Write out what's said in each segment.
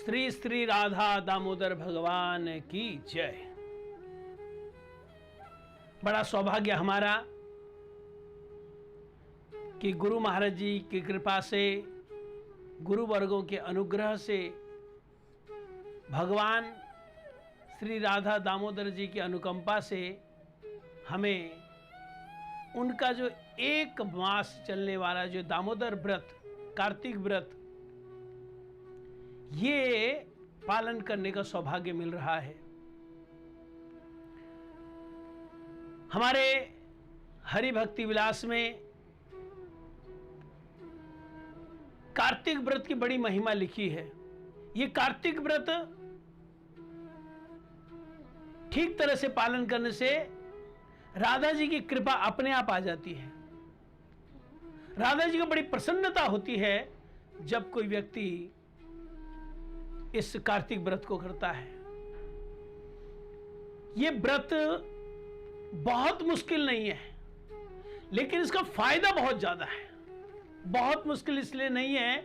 श्री श्री राधा दामोदर भगवान की जय। बड़ा सौभाग्य हमारा कि गुरु महाराज जी की कृपा से, गुरु वर्गों के अनुग्रह से, भगवान श्री राधा दामोदर जी की अनुकंपा से हमें उनका जो एक मास चलने वाला जो दामोदर व्रत, कार्तिक व्रत, ये पालन करने का सौभाग्य मिल रहा है। हमारे हरि भक्ति विलास में कार्तिक व्रत की बड़ी महिमा लिखी है। ये कार्तिक व्रत ठीक तरह से पालन करने से राधा जी की कृपा अपने आप आ जाती है। राधा जी को बड़ी प्रसन्नता होती है जब कोई व्यक्ति इस कार्तिक व्रत को करता है। यह व्रत बहुत मुश्किल नहीं है, लेकिन इसका फायदा बहुत ज्यादा है। बहुत मुश्किल इसलिए नहीं है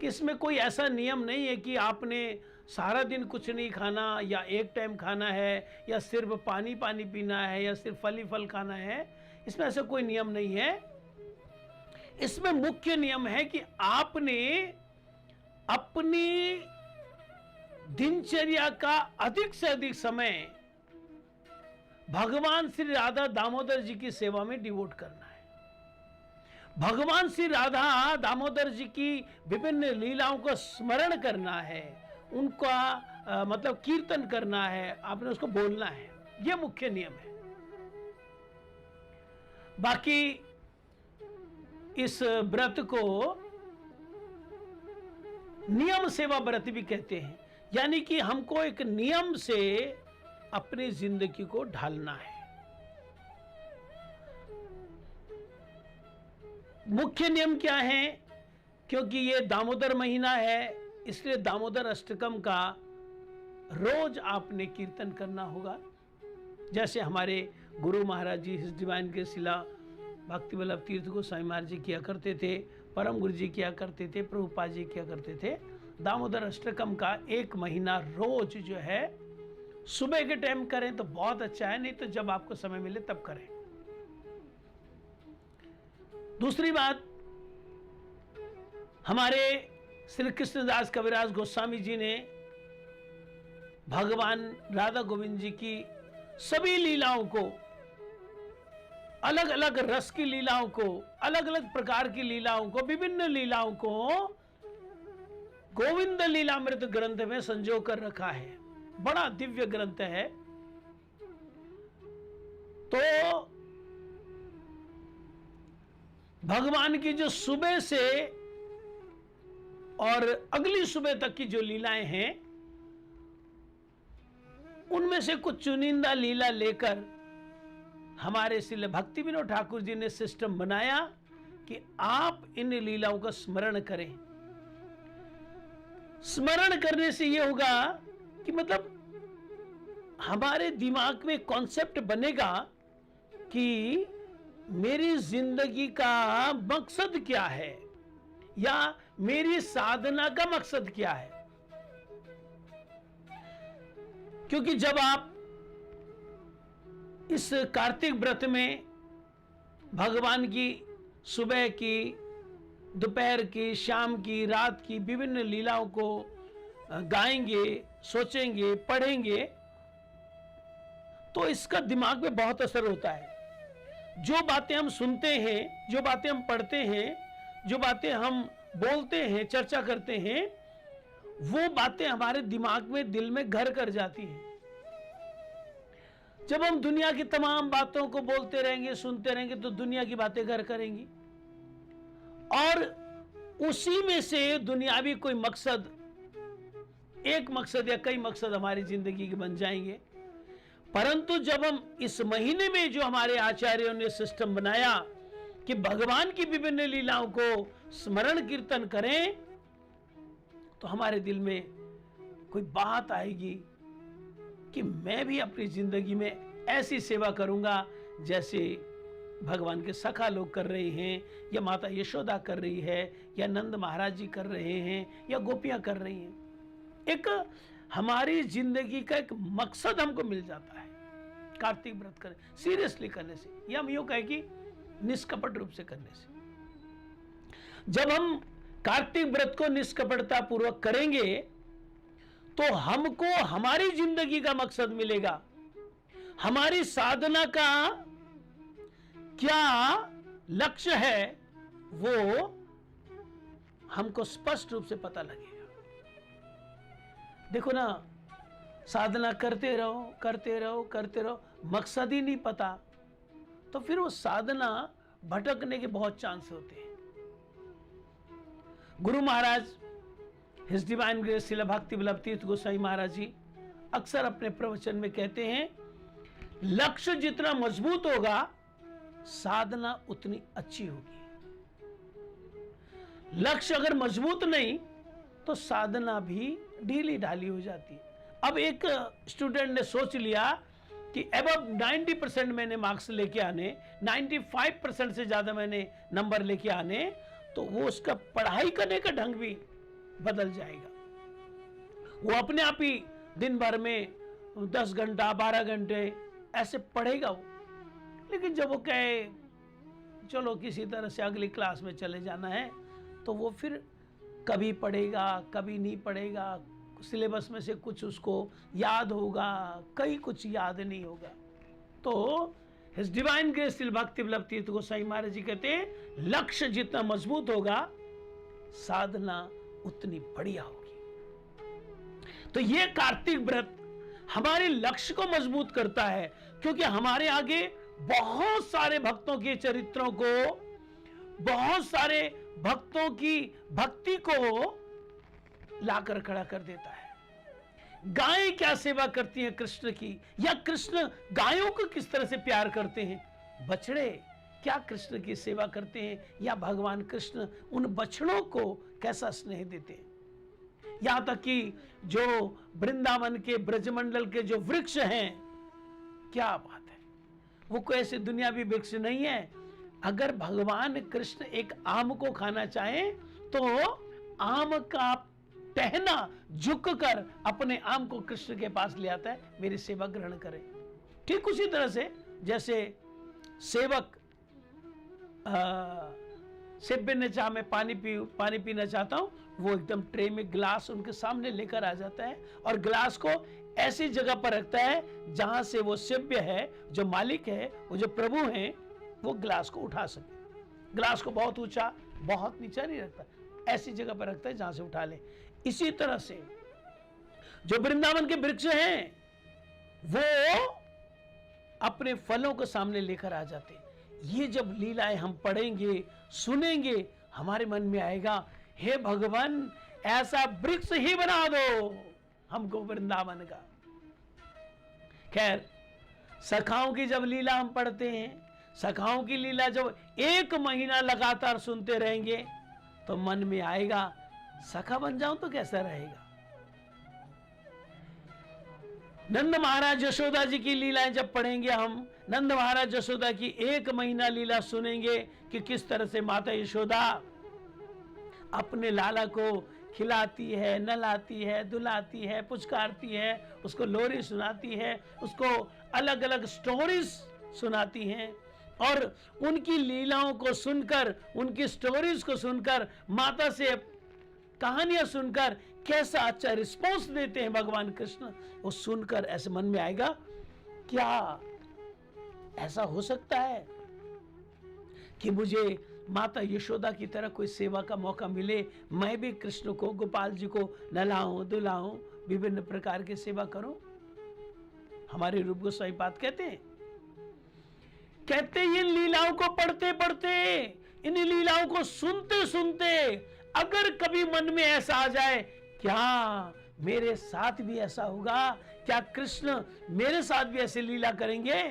कि इसमें कोई ऐसा नियम नहीं है कि आपने सारा दिन कुछ नहीं खाना, या एक टाइम खाना है, या सिर्फ पानी पानी पीना है, या सिर्फ फल ही फल खाना है। इसमें ऐसा कोई नियम नहीं है। इसमें मुख्य नियम है कि आपने अपनी दिनचर्या का अधिक से अधिक समय भगवान श्री राधा दामोदर जी की सेवा में डिवोट करना है। भगवान श्री राधा दामोदर जी की विभिन्न लीलाओं को स्मरण करना है, उनका मतलब कीर्तन करना है, आपने उसको बोलना है। यह मुख्य नियम है। बाकी इस व्रत को नियम सेवा व्रत भी कहते हैं, यानी कि हमको एक नियम से अपनी जिंदगी को ढालना है। मुख्य नियम क्या है? क्योंकि ये दामोदर महीना है, इसलिए दामोदर अष्टकम का रोज आपने कीर्तन करना होगा। जैसे हमारे गुरु महाराज जी हिज डिवाइन के शिला भक्ति वल्लभ तीर्थ गोस्वामी महाराज जी किया करते थे, परम गुरु जी किया करते थे, प्रभुपाद जी किया करते थे। दामोदर अष्टकम का एक महीना रोज जो है सुबह के टाइम करें तो बहुत अच्छा है, नहीं तो जब आपको समय मिले तब करें। दूसरी बात, हमारे श्री कृष्णदास कविराज गोस्वामी जी ने भगवान राधा गोविंद जी की सभी लीलाओं को, अलग अलग रस की लीलाओं को, अलग अलग प्रकार की लीलाओं को, विभिन्न लीलाओं को गोविंद लीलामृत ग्रंथ में संजो कर रखा है। बड़ा दिव्य ग्रंथ है। तो भगवान की जो सुबह से और अगली सुबह तक की जो लीलाएं हैं, उनमें से कुछ चुनिंदा लीला लेकर हमारे श्री भक्ति विनोद ठाकुर जी ने सिस्टम बनाया कि आप इन लीलाओं का स्मरण करें। स्मरण करने से यह होगा कि मतलब हमारे दिमाग में कॉन्सेप्ट बनेगा कि मेरी जिंदगी का मकसद क्या है, या मेरी साधना का मकसद क्या है। क्योंकि जब आप इस कार्तिक व्रत में भगवान की सुबह की, दोपहर की, शाम की, रात की विभिन्न लीलाओं को गाएंगे, सोचेंगे, पढ़ेंगे, तो इसका दिमाग में बहुत असर होता है। जो बातें हम सुनते हैं, जो बातें हम पढ़ते हैं, जो बातें हम बोलते हैं, चर्चा करते हैं, वो बातें हमारे दिमाग में, दिल में घर कर जाती हैं। जब हम दुनिया की तमाम बातों को बोलते रहेंगे, सुनते रहेंगे, तो दुनिया की बातें घर करेंगी, और उसी में से दुनियावी कोई मकसद, एक मकसद या कई मकसद हमारी जिंदगी के बन जाएंगे। परंतु जब हम इस महीने में जो हमारे आचार्यों ने सिस्टम बनाया कि भगवान की विभिन्न लीलाओं को स्मरण कीर्तन करें, तो हमारे दिल में कोई बात आएगी कि मैं भी अपनी जिंदगी में ऐसी सेवा करूंगा जैसे भगवान के सखा लोग कर रहे हैं, या माता यशोदा कर रही है, या नंद महाराज जी कर रहे हैं, या गोपियां कर रही हैं। एक हमारी जिंदगी का एक मकसद हमको मिल जाता है कार्तिक व्रत करने, सीरियसली करने से, या हम यूं कहें कि निष्कपट रूप से करने से। जब हम कार्तिक व्रत को निष्कपटता पूर्वक करेंगे तो हमको हमारी जिंदगी का मकसद मिलेगा, हमारी साधना का क्या लक्ष्य है वो हमको स्पष्ट रूप से पता लगेगा। देखो ना, साधना करते रहो करते रहो करते रहो, मकसद ही नहीं पता, तो फिर वो साधना भटकने के बहुत चांस होते हैं। Guru Maharaj his divine grace Srila भक्ति वल्लभ तीर्थ गोसाई महाराज जी अक्सर अपने प्रवचन में कहते हैं, लक्ष्य जितना मजबूत होगा साधना उतनी अच्छी होगी। लक्ष्य अगर मजबूत नहीं तो साधना भी ढीली ढाली हो जाती है। अब एक स्टूडेंट ने सोच लिया कि अबव 90% मैंने मार्क्स लेके आने, 95% से ज्यादा मैंने नंबर लेके आने, तो वो उसका पढ़ाई करने का ढंग भी बदल जाएगा। वो अपने आप ही दिन भर में 10 घंटा 12 घंटे ऐसे पढ़ेगा वो। लेकिन जब वो कहे चलो किसी तरह से अगली क्लास में चले जाना है, तो वो फिर कभी पढ़ेगा कभी नहीं पढ़ेगा, सिलेबस में से कुछ उसको याद होगा, कई कुछ याद नहीं होगा। तो हिज डिवाइन ग्रेस श्रील भक्ति वल्लभ तीर्थ गोसाई महाराज जी कहते हैं, लक्ष्य जितना मजबूत होगा साधना उतनी बढ़िया होगी। तो ये कार्तिक व्रत हमारे लक्ष्य को मजबूत करता है, क्योंकि हमारे आगे बहुत सारे भक्तों के चरित्रों को, बहुत सारे भक्तों की भक्ति को लाकर खड़ा कर देता है। गाय क्या सेवा करती हैं कृष्ण की, या कृष्ण गायों को किस तरह से प्यार करते हैं, बछड़े क्या कृष्ण की सेवा करते हैं, या भगवान कृष्ण उन बछड़ों को कैसा स्नेह देते हैं। यहां तक कि जो वृंदावन के ब्रजमंडल के जो वृक्ष हैं, क्या बात है, वो कोई ऐसे दुनियावी वृक्ष नहीं है। अगर भगवान कृष्ण एक आम को खाना चाहें तो आम का टहना झुककर अपने आम को कृष्ण के पास ले आता है, मेरी सेवा ग्रहण करें। ठीक उसी तरह से जैसे सेवक सेव्य ने चाहा मैं पानी पीना चाहता हूं, वो एकदम ट्रे में ग्लास उनके सामने लेकर आ जाता है और ग्लास को ऐसी जगह पर रखता है जहां से वो सेव्य है, जो मालिक है, वो जो प्रभु हैं, वो ग्लास को उठा सके। ग्लास को बहुत ऊंचा बहुत नीचा नहीं रखता, ऐसी जगह पर रखता है जहां से उठा ले। इसी तरह से जो वृंदावन के वृक्ष हैं वो अपने फलों को सामने लेकर आ जाते हैं। ये जब लीलाएं हम पढ़ेंगे सुनेंगे, हमारे मन में आएगा, हे भगवान ऐसा वृक्ष ही बना दो हमको वृंदावन का। खैर, सखाओं की जब लीला हम पढ़ते हैं, सखाओं की लीला जब 1 महीना लगातार सुनते रहेंगे तो मन में आएगा, सखा बन जाऊं तो कैसा रहेगा। नंद महाराज यशोदा जी की लीलाएं जब पढ़ेंगे हम, नंद महाराज यशोदा की 1 महीना लीला सुनेंगे कि किस तरह से माता यशोदा अपने लाला को खिलाती है, नहलाती है, दुलाती है, पुचकारती है, उसको लोरी सुनाती है, उसको अलग अलग स्टोरीज सुनाती हैं, और उनकी लीलाओं को सुनकर, उनकी स्टोरीज को सुनकर, माता से कहानियां सुनकर कैसा अच्छा रिस्पॉन्स देते हैं भगवान कृष्ण, वो सुनकर ऐसे मन में आएगा, क्या ऐसा हो सकता है कि मुझे माता यशोदा की तरह कोई सेवा का मौका मिले, मैं भी कृष्ण को, गोपाल जी को नहलाऊं दुलाऊं, विभिन्न प्रकार की सेवा करूं। हमारे रूप गोसाई बात कहते हैं इन लीलाओं को पढ़ते पढ़ते, इन लीलाओं को सुनते सुनते अगर कभी मन में ऐसा आ जाए, क्या मेरे साथ भी ऐसा होगा, क्या कृष्ण मेरे साथ भी ऐसे लीला करेंगे,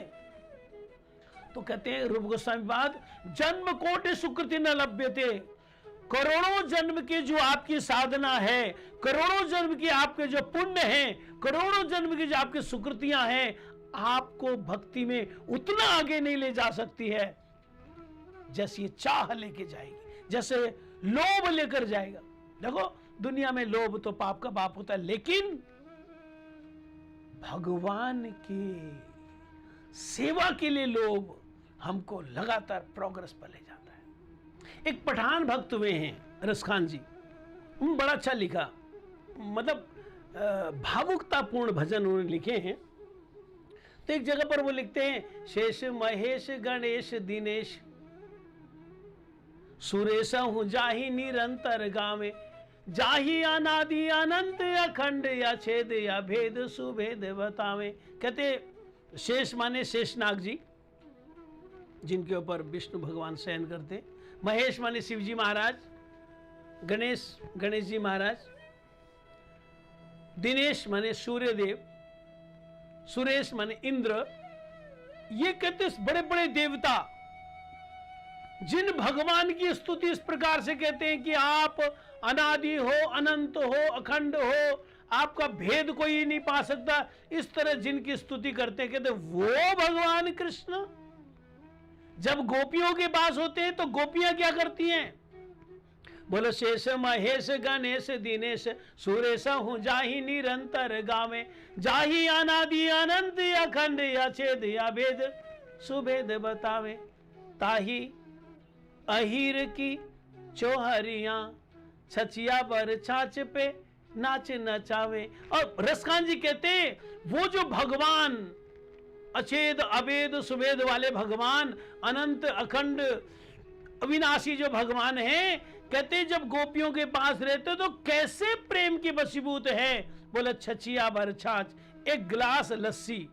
तो कहते हैं रूप गोस्वामी बात, जन्म कोटि सुकृति न लभ्यते, करोड़ों जन्म की जो आपकी साधना है, करोड़ों जन्म की आपके जो पुण्य हैं, करोड़ों जन्म की जो आपकी सुकृतियां हैं, आपको भक्ति में उतना आगे नहीं ले जा सकती है जैसे ये चाह लेके जाएगी, जैसे लोभ लेकर जाएगा। देखो दुनिया में लोभ तो पाप का बाप होता है, लेकिन भगवान की सेवा के लिए लोभ हमको लगातार प्रोग्रेस पर ले जाता है। एक पठान भक्त हुए हैं रसखान जी, उन्होंने बड़ा अच्छा लिखा, मतलब भावुकतापूर्ण भजन उन्होंने लिखे हैं। तो एक जगह पर वो लिखते हैं, शेष महेश गणेश दिनेश सुरेश हूं जाहि निरंतर गावे, जाहि अनादि अनंत अखंड या छेद या भेद सुभेद बतावे। कहते शेष माने शेषनाग जी, जिनके ऊपर विष्णु भगवान शयन करते, महेश माने शिव जी महाराज, गणेश जी महाराज, दिनेश माने सूर्य देव, सुरेश माने इंद्र। ये कहते बड़े बड़े देवता जिन भगवान की स्तुति इस प्रकार से कहते हैं कि आप अनादि हो, अनंत हो, अखंड हो, आपका भेद कोई नहीं पा सकता, इस तरह जिनकी स्तुति करते हैं, कहते वो भगवान कृष्ण जब गोपियों के पास होते हैं तो गोपियां क्या करती हैं? बोलो शेष महेश गणेश दिनेश सुरेश हूं जाहि निरंतर गावे, जाहि अनादि अनंत अखंड या छेद या भेद सुभेद बतावे, ताहि अहीर की चौहरियां छचिया पर छाछ पे नाच नचावे। और रसखान जी कहते वो जो भगवान अछेद अभेद सुभेद वाले भगवान, अनंत अखंड अविनाशी जो भगवान हैं, कहते जब गोपियों के पास रहते तो कैसे प्रेम की वशीभूत है। बोले छचिया भर छाछ, एक गिलास लस्सी,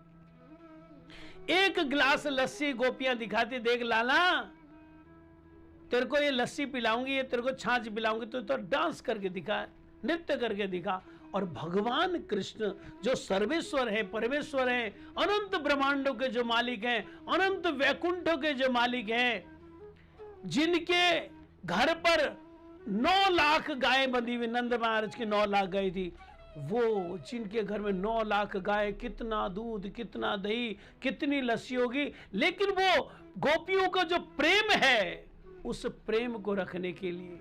एक गिलास लस्सी गोपियां दिखाती, देख लाला तेरे को ये लस्सी पिलाऊंगी, ये तेरे को छाछ पिलाऊंगी, तो डांस करके दिखा, नृत्य करके दिखा। और भगवान कृष्ण जो सर्वेश्वर है, परमेश्वर है, अनंत ब्रह्मांडों के जो मालिक हैं, अनंत वैकुंठों के जो मालिक हैं, जिनके घर पर 9 लाख गाय बंधी हुई, नंद महाराज की 9 लाख गाय थी, वो जिनके घर में 9 लाख गाय, कितना दूध, कितना दही, कितनी लस्सी होगी, लेकिन वो गोपियों का जो प्रेम है, उस प्रेम को रखने के लिए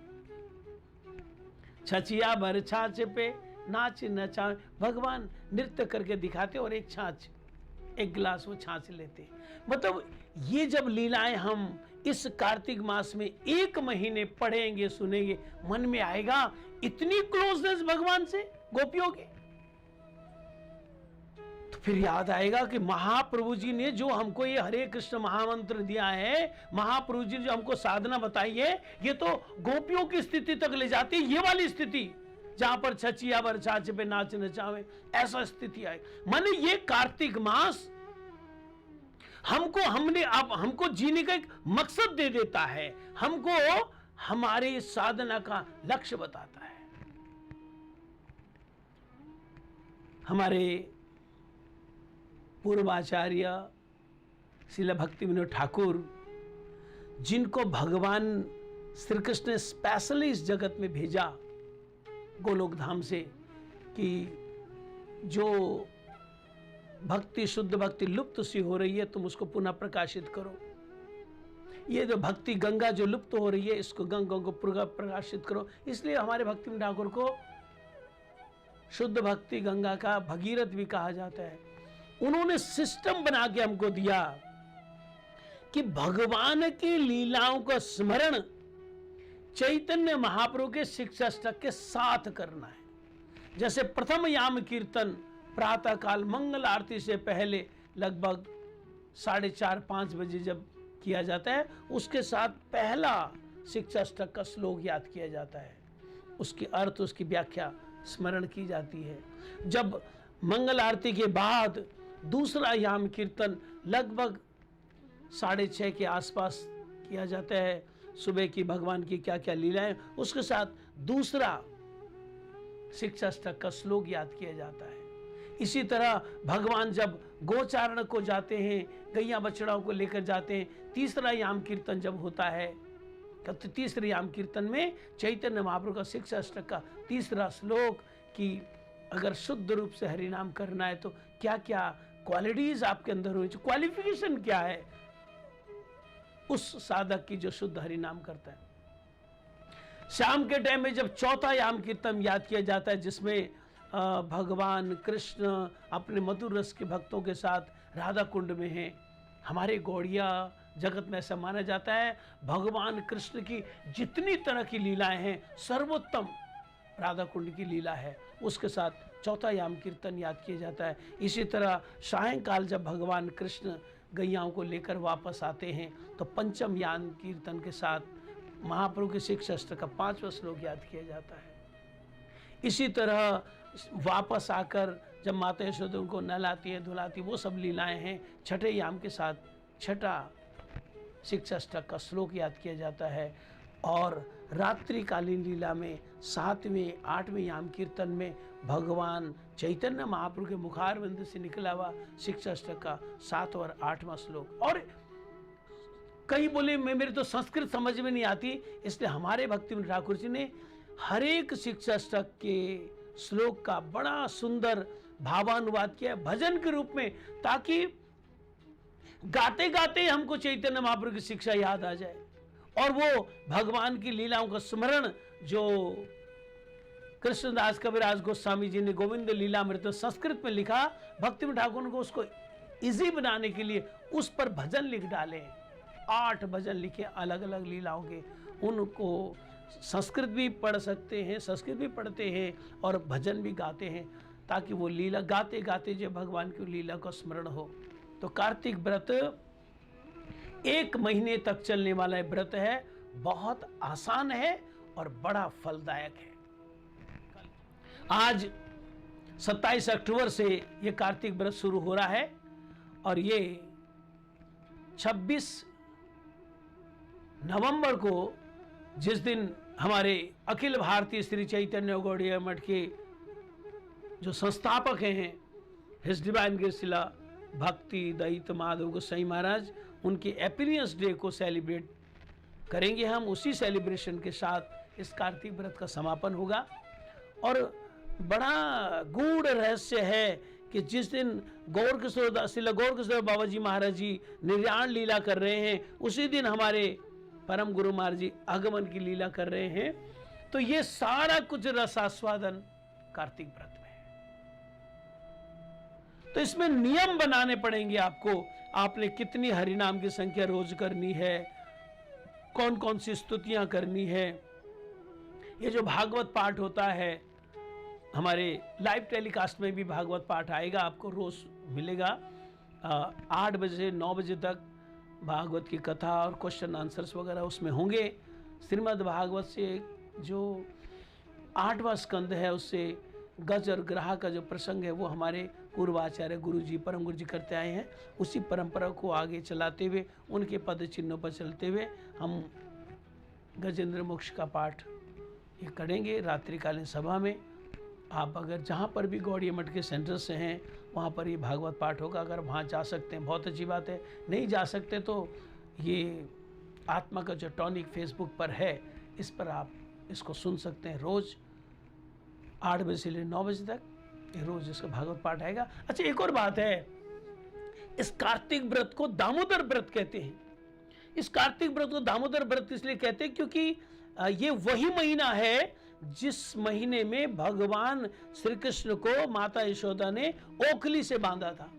छचिया भर छाछ पे नाच नचा, भगवान नृत्य करके दिखाते और एक छाछ, एक गिलास वो छाछ लेते। मतलब ये जब लीलाएं हम इस कार्तिक मास में 1 महीने पढ़ेंगे, सुनेंगे, मन में आएगा इतनी क्लोजनेस भगवान से गोपियों की। तो फिर याद आएगा कि महाप्रभु जी ने जो हमको ये हरे कृष्ण महामंत्र दिया है, महाप्रभु जी जो हमको साधना बताई है, ये तो गोपियों की स्थिति तक ले जाती है, ये वाली स्थिति जहां पर छचिया बर छाछ पे नाच नचावे, ऐसा स्थिति आए। माने ये कार्तिक मास हमको जीने का एक मकसद दे देता है, हमको हमारी साधना का लक्ष्य बताता है। हमारे पूर्वाचार्य श्रील भक्ति विनोद ठाकुर, जिनको भगवान श्री कृष्ण ने स्पेशली इस जगत में भेजा गोलोक धाम से, कि जो भक्ति, शुद्ध भक्ति लुप्त सी हो रही है, तुम उसको पुनः प्रकाशित करो। ये जो भक्ति गंगा जो लुप्त हो रही है, इसको गंगा को प्रकाशित करो। इसलिए हमारे भक्ति विनोद ठाकुर को शुद्ध भक्ति गंगा का भगीरथ भी कहा जाता है। उन्होंने सिस्टम बना के हमको दिया कि भगवान की लीलाओं का स्मरण चैतन्य महाप्रभु के शिक्षाष्टक के साथ करना है। जैसे प्रथम याम कीर्तन प्रातः काल मंगल आरती से पहले लगभग 4:30-5 बजे जब किया जाता है, उसके साथ पहला शिक्षाष्टक का श्लोक याद किया जाता है, उसकी अर्थ, उसकी व्याख्या स्मरण की जाती है। जब मंगल आरती के बाद दूसरा याम कीर्तन लगभग 6:30 के आसपास किया जाता है, सुबह की भगवान की क्या क्या लीलाएं, उसके साथ दूसरा शिक्षाष्टक का श्लोक याद किया जाता है। इसी तरह भगवान जब गोचारण को जाते हैं, गैया बछड़ाओं को लेकर जाते हैं, तीसरा याम कीर्तन जब होता है, तो तीसरे याम कीर्तन में चैतन्य महाप्रभु का शिक्षाष्टक का तीसरा श्लोक, कि अगर शुद्ध रूप से हरिनाम करना है तो क्या क्या क्वालिटीज आपके अंदर होनी चाहिए, क्वालिफिकेशन क्या है उस साधक की जो शुद्ध हरिनाम करता है। शाम के टाइम में जब चौथा याम कीर्तन याद किया जाता है, जिसमें भगवान कृष्ण अपने मधुर रस के भक्तों के साथ राधा कुंड में हैं। हमारे गौड़िया जगत में ऐसा माना जाता है, भगवान कृष्ण की जितनी तरह की लीलाएं हैं, सर्वोत्तम राधा कुंड की लीला है। उसके साथ चौथा याम कीर्तन याद किया जाता है। इसी तरह सायंकाल जब भगवान कृष्ण गैयाओं को लेकर वापस आते हैं, तो पंचम याम कीर्तन के साथ महाप्रभु के शिक्षा शास्त्र का 5वां श्लोक याद किया जाता है। इसी तरह वापस आकर जब माता यशोदा उनको नहलाती है, धुलाती, वो सब लीलाएं हैं। छठे याम के साथ छठा शिक्षा अष्टक का श्लोक याद किया जाता है। और रात्रिकालीन लीला में 7वें 8वें याम कीर्तन में भगवान चैतन्य महाप्रभु के मुखारविंद से निकला हुआ शिक्षा अष्टक का 7वां और 8वां श्लोक। और कई बोले मेरे तो संस्कृत समझ में नहीं आती, इसलिए हमारे भक्तिविनोद ठाकुर जी ने हर एक शिक्षा अष्टक के श्लोक का बड़ा सुंदर भावानुवाद किया है भजन के रूप में, ताकि गाते गाते हमको चैतन्य महाप्रभु की शिक्षा याद आ जाए और वो भगवान की लीलाओं का स्मरण जो कृष्णदास कविराज गोस्वामी जी ने गोविंद लीलामृत संस्कृत में लिखा, भक्तिविनोद ठाकुर ने उसको इजी बनाने के लिए उस पर भजन लिख डाले। 8 भजन लिखे अलग अलग लीलाओं के, उनको संस्कृत भी पढ़ सकते हैं, संस्कृत भी पढ़ते हैं और भजन भी गाते हैं, ताकि वो लीला गाते गाते जो भगवान की लीला का स्मरण हो। तो कार्तिक व्रत 1 महीने तक चलने वाला व्रत है, बहुत आसान है और बड़ा फलदायक है। आज 27 अक्टूबर से ये कार्तिक व्रत शुरू हो रहा है और ये 26 नवंबर को, जिस दिन हमारे अखिल भारतीय श्री चैतन्य गौड़ीय मठ के जो संस्थापक हैं हिज डिवाइन ग्रेस शिला भक्ति दयित माधव गोसाई महाराज, उनके एपिनियंस डे को सेलिब्रेट करेंगे हम। उसी सेलिब्रेशन के साथ इस कार्तिक व्रत का समापन होगा। और बड़ा गूढ़ रहस्य है कि जिस दिन गौर किशोर बाबा जी महाराज जी निर्याण लीला कर रहे हैं, उसी दिन हमारे परम गुरु महाराज जी आगमन की लीला कर रहे हैं। तो ये सारा कुछ रसास्वादन कार्तिक व्रत में है। तो इसमें नियम बनाने पड़ेंगे आपको। आपने कितनी हरिनाम की संख्या रोज करनी है, कौन कौन सी स्तुतियां करनी है। ये जो भागवत पाठ होता है, हमारे लाइव टेलीकास्ट में भी भागवत पाठ आएगा, आपको रोज मिलेगा। 8 बजे से 9 बजे तक भागवत की कथा और क्वेश्चन आंसर्स वगैरह उसमें होंगे। श्रीमद् भागवत से जो 8वां स्कंद है, उससे गज और ग्रह का जो प्रसंग है, वो हमारे पूर्वाचार्य गुरु जी परम गुरु जी करते आए हैं। उसी परंपरा को आगे चलाते हुए, उनके पद चिन्हों पर चलते हुए हम गजेंद्र मोक्ष का पाठ ये करेंगे रात्रिकालीन सभा में। आप अगर जहाँ पर भी गौड़ीय मठ के सेंटर से हैं, वहाँ पर ये भागवत पाठ होगा। अगर वहाँ जा सकते हैं बहुत अच्छी बात है, नहीं जा सकते तो ये आत्मा का जो टॉनिक फेसबुक पर है, इस पर आप इसको सुन सकते हैं। रोज़ 8 बजे से लेकर 9 बजे तक ये रोज़ इसका भागवत पाठ आएगा। अच्छा, एक और बात है, इस कार्तिक व्रत को दामोदर व्रत कहते हैं। इस कार्तिक व्रत को दामोदर व्रत इसलिए कहते हैं क्योंकि ये वही महीना है जिस महीने में भगवान श्री कृष्ण को माता यशोदा ने ओखली से बांधा था।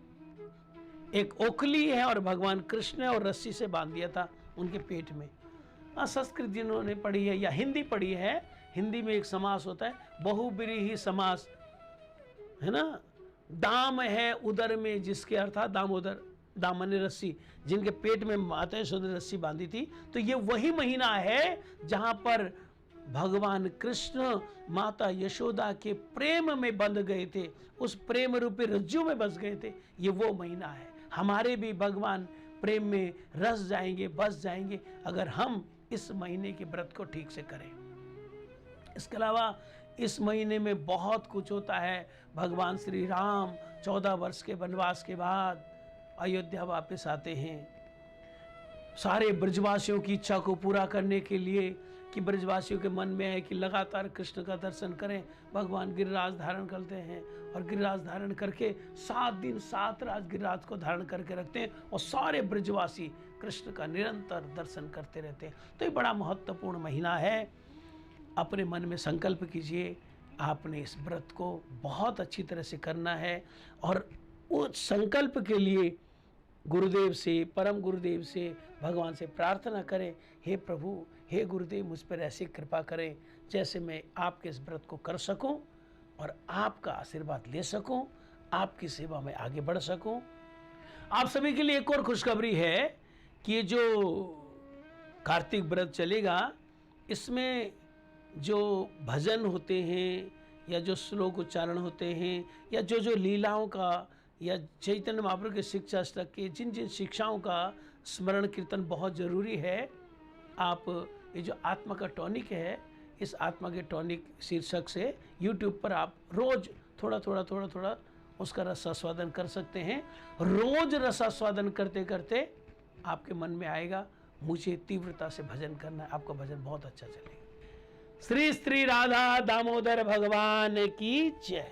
एक ओखली है और भगवान कृष्ण ने और रस्सी से बांध दिया था उनके पेट में। संस्कृत जिन्होंने पढ़ी है या हिंदी पढ़ी है, हिंदी में एक समास होता है बहुब्रीहि समास, है ना। दाम है उदर में, जिसके अर्थात दामोदर, दामन रस्सी, जिनके पेट में माता यशोदा ने रस्सी बांधी थी। तो ये वही महीना है जहां पर भगवान कृष्ण माता यशोदा के प्रेम में बंध गए थे, उस प्रेम रूपी रज्जु में बस गए थे। ये वो महीना है। हमारे भी भगवान प्रेम में रस जाएंगे, बस जाएंगे, अगर हम इस महीने के व्रत को ठीक से करें। इसके अलावा इस महीने में बहुत कुछ होता है। भगवान श्री राम 14 वर्ष के वनवास के बाद अयोध्या वापस आते हैं। सारे ब्रजवासियों की इच्छा को पूरा करने के लिए कि ब्रजवासियों के मन में है कि लगातार कृष्ण का दर्शन करें, भगवान गिरिराज धारण करते हैं और गिरिराज धारण करके 7 दिन 7 रात गिरिराज को धारण करके रखते हैं और सारे ब्रजवासी कृष्ण का निरंतर दर्शन करते रहते हैं। तो ये बड़ा महत्वपूर्ण महीना है। अपने मन में संकल्प कीजिए, आपने इस व्रत को बहुत अच्छी तरह से करना है और उस संकल्प के लिए गुरुदेव से, परम गुरुदेव से, भगवान से प्रार्थना करें, हे प्रभु, हे गुरुदेव, मुझ पर ऐसी कृपा करें जैसे मैं आपके इस व्रत को कर सकूं और आपका आशीर्वाद ले सकूं, आपकी सेवा में आगे बढ़ सकूं। आप सभी के लिए एक और खुशखबरी है कि ये जो कार्तिक व्रत चलेगा, इसमें जो भजन होते हैं या जो श्लोक उच्चारण होते हैं या जो लीलाओं का या चैतन्य महाप्रभु के शिक्षा अष्टक के जिन जिन शिक्षाओं का स्मरण कीर्तन बहुत ज़रूरी है, आप ये जो आत्मा का टॉनिक है, इस आत्मा के टॉनिक शीर्षक से YouTube पर आप रोज़ थोड़ा थोड़ा उसका रसास्वादन कर सकते हैं। रोज़ रसास्वादन करते करते आपके मन में आएगा, मुझे तीव्रता से भजन करना है, आपका भजन बहुत अच्छा चलेगा। श्री श्री राधा दामोदर भगवान की जय।